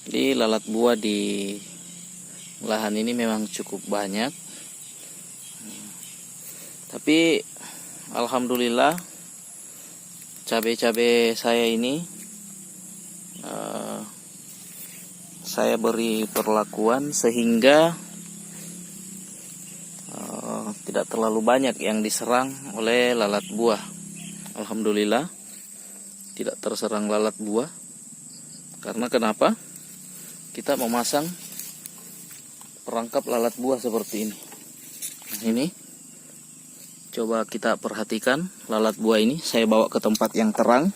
Jadi lalat buah di lahan ini memang cukup banyak. Tapi alhamdulillah cabai-cabai saya ini saya beri perlakuan sehingga tidak terlalu banyak yang diserang oleh lalat buah. Alhamdulillah tidak terserang lalat buah. Karena kenapa? Kita memasang perangkap lalat buah seperti ini. Nah, ini coba kita perhatikan lalat buah ini. Saya bawa ke tempat yang terang.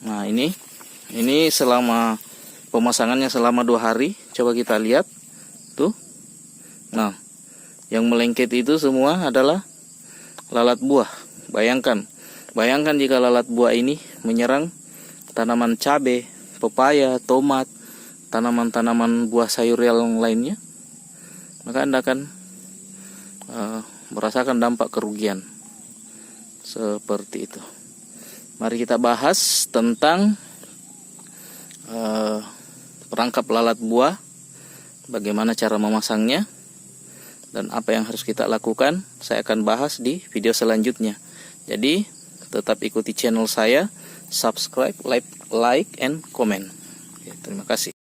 Nah, ini selama pemasangannya selama 2 hari. Coba kita lihat tuh. Nah, yang melengket itu semua adalah lalat buah. Bayangkan jika lalat buah ini menyerang tanaman cabai, pepaya, tomat, tanaman-tanaman buah sayur yang lainnya, maka Anda akan merasakan dampak kerugian seperti itu. Mari kita bahas tentang perangkap lalat buah, bagaimana cara memasangnya, dan apa yang harus kita lakukan. Saya akan bahas di video selanjutnya. Jadi tetap ikuti channel saya, subscribe, like, and comment. Terima kasih.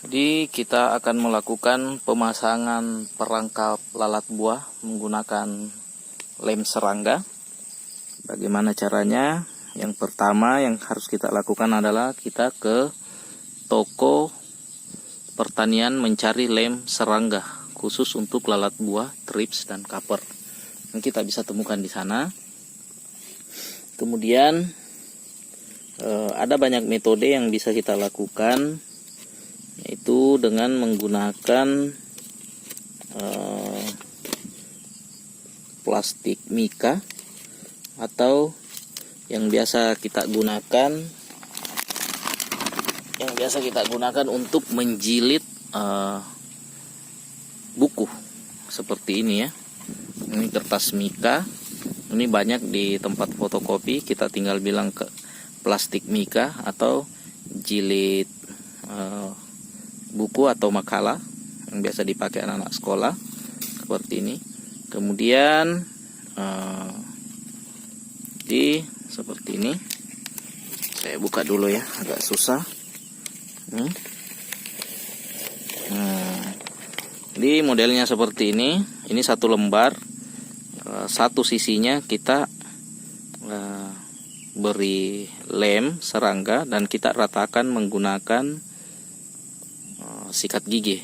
Jadi kita akan melakukan pemasangan perangkap lalat buah menggunakan lem serangga. Bagaimana caranya? Yang pertama yang harus kita lakukan adalah kita ke toko pertanian mencari lem serangga khusus untuk lalat buah, trips, dan caper. Yang kita bisa temukan di sana. Kemudian ada banyak metode yang bisa kita lakukan, yaitu dengan menggunakan plastik mika atau yang biasa kita gunakan untuk menjilid buku seperti ini ya. Ini kertas mika. Ini banyak di tempat fotokopi. Kita tinggal bilang ke plastik mika atau jilid buku atau makalah yang biasa dipakai anak-anak sekolah seperti ini. Kemudian seperti ini. Saya buka dulu ya, agak susah. Jadi modelnya seperti ini. Ini 1 lembar. Satu sisinya kita beri lem serangga dan kita ratakan menggunakan sikat gigi.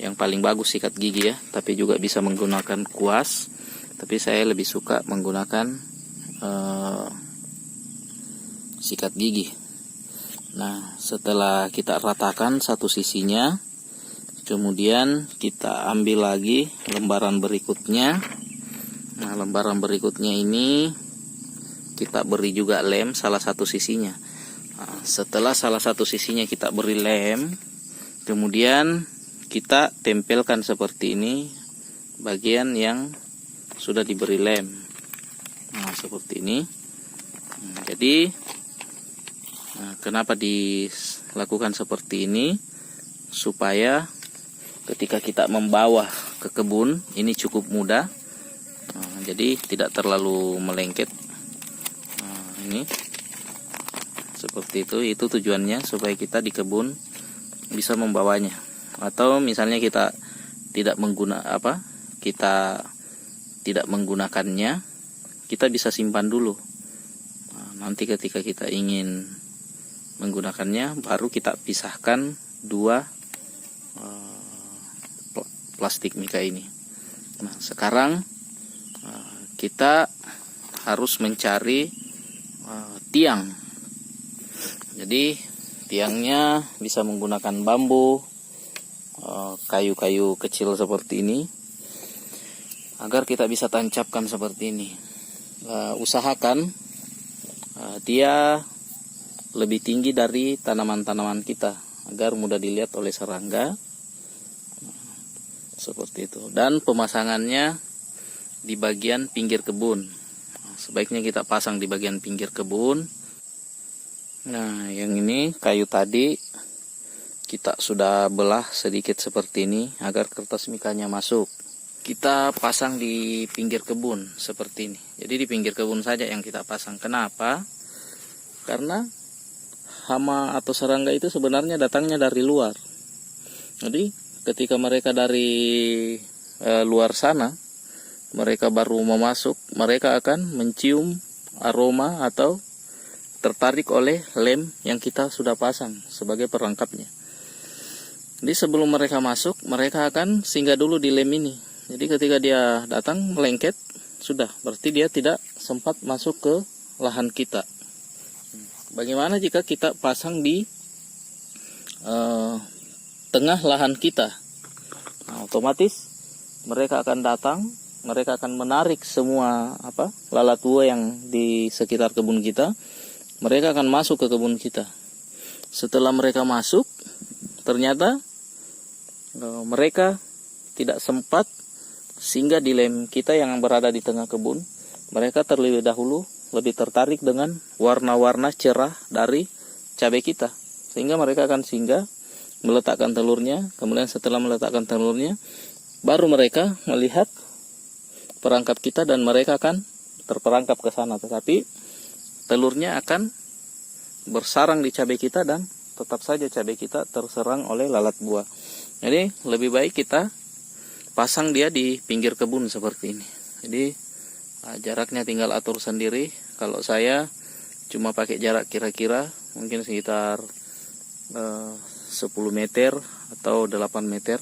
Yang paling bagus sikat gigi ya, tapi juga bisa menggunakan kuas. Tapi saya lebih suka menggunakan sikat gigi. Nah, setelah kita ratakan satu sisinya, kemudian kita ambil lagi lembaran berikutnya. Nah, lembaran berikutnya ini kita beri juga lem salah satu sisinya. Nah, setelah salah satu sisinya kita beri lem, kemudian kita tempelkan seperti ini bagian yang sudah diberi lem. Nah, seperti ini. Jadi kenapa dilakukan seperti ini? Supaya ketika kita membawa ke kebun ini cukup mudah. Jadi tidak terlalu melengket. Ini seperti itu tujuannya, supaya kita di kebun bisa membawanya. Atau misalnya kita tidak menggunakannya, kita bisa simpan dulu. Nanti ketika kita ingin menggunakannya, baru kita pisahkan 2 plastik mika ini. Nah, sekarang kita harus mencari tiang. Jadi tiangnya bisa menggunakan bambu, kayu-kayu kecil seperti ini, agar kita bisa tancapkan seperti ini. Usahakan dia lebih tinggi dari tanaman-tanaman kita agar mudah dilihat oleh serangga. Seperti itu. Dan pemasangannya di bagian pinggir kebun. Sebaiknya kita pasang di bagian pinggir kebun. Nah, yang ini kayu tadi kita sudah belah sedikit seperti ini agar kertas mikanya masuk. Kita pasang di pinggir kebun seperti ini. Jadi di pinggir kebun saja yang kita pasang. Kenapa? Karena hama atau serangga itu sebenarnya datangnya dari luar. Jadi ketika mereka dari luar sana, mereka baru mau masuk, mereka akan mencium aroma atau tertarik oleh lem yang kita sudah pasang sebagai perangkapnya. Jadi sebelum mereka masuk, mereka akan singgah dulu di lem ini. Jadi ketika dia datang melengket, sudah berarti dia tidak sempat masuk ke lahan kita. Bagaimana jika kita pasang di tengah lahan kita? Nah, otomatis mereka akan datang, mereka akan menarik semua lalat buah yang di sekitar kebun kita. Mereka akan masuk ke kebun kita. Setelah mereka masuk, ternyata mereka tidak sempat singgah di lem kita yang berada di tengah kebun. Mereka terlebih dahulu lebih tertarik dengan warna-warna cerah dari cabai kita, sehingga mereka akan singgah meletakkan telurnya. Kemudian setelah meletakkan telurnya, baru mereka melihat perangkap kita dan mereka akan terperangkap ke sana. Tetapi telurnya akan bersarang di cabai kita dan tetap saja cabai kita terserang oleh lalat buah. Jadi lebih baik kita pasang dia di pinggir kebun seperti ini. Jadi jaraknya tinggal atur sendiri. Kalau saya cuma pakai jarak kira-kira mungkin sekitar 10 meter atau 8 meter.